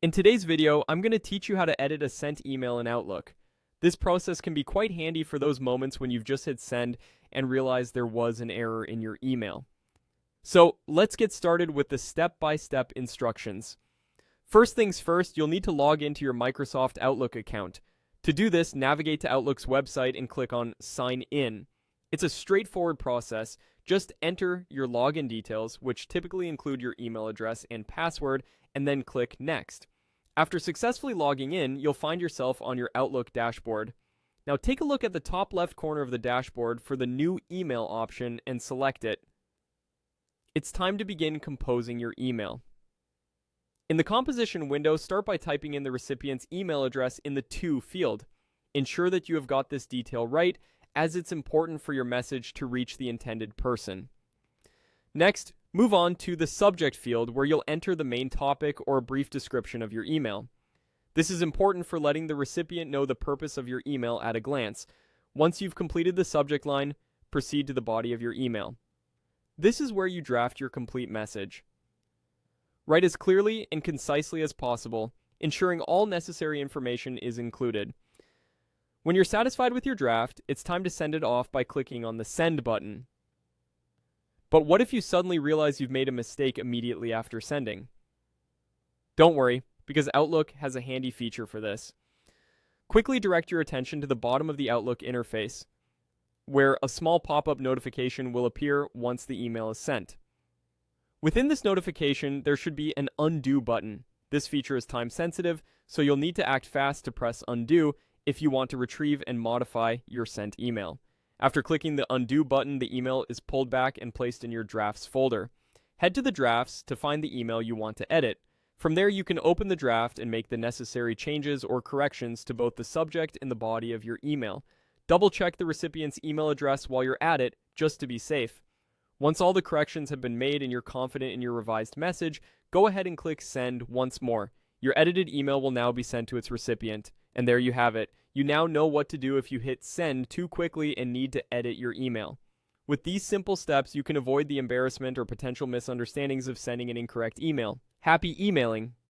In today's video, I'm going to teach you how to edit a sent email in Outlook. This process can be quite handy for those moments when you've just hit send and realized there was an error in your email. So let's get started with the step-by-step instructions. First things first, you'll need to log into your Microsoft Outlook account. To do this, navigate to Outlook's website and click on Sign In. It's a straightforward process. Just enter your login details, which typically include your email address and password, and then click Next. After successfully logging in, you'll find yourself on your Outlook dashboard. Now take a look at the top left corner of the dashboard for the new email option and select it. It's time to begin composing your email. In the composition window, start by typing in the recipient's email address in the To field. Ensure that you have got this detail right, as it's important for your message to reach the intended person. Next, move on to the Subject field, where you'll enter the main topic or a brief description of your email. This is important for letting the recipient know the purpose of your email at a glance. Once you've completed the subject line, proceed to the body of your email. This is where you draft your complete message. Write as clearly and concisely as possible, ensuring all necessary information is included. When you're satisfied with your draft, it's time to send it off by clicking on the Send button. But what if you suddenly realize you've made a mistake immediately after sending? Don't worry, because Outlook has a handy feature for this. Quickly direct your attention to the bottom of the Outlook interface, where a small pop-up notification will appear once the email is sent. Within this notification, there should be an Undo button. This feature is time sensitive, so you'll need to act fast to press Undo if you want to retrieve and modify your sent email. After clicking the Undo button, the email is pulled back and placed in your Drafts folder. Head to the Drafts to find the email you want to edit. From there, you can open the draft and make the necessary changes or corrections to both the subject and the body of your email. Double-check the recipient's email address while you're at it, just to be safe. Once all the corrections have been made and you're confident in your revised message, go ahead and click Send once more. Your edited email will now be sent to its recipient. And there you have it. You now know what to do if you hit send too quickly and need to edit your email. With these simple steps, you can avoid the embarrassment or potential misunderstandings of sending an incorrect email. Happy emailing!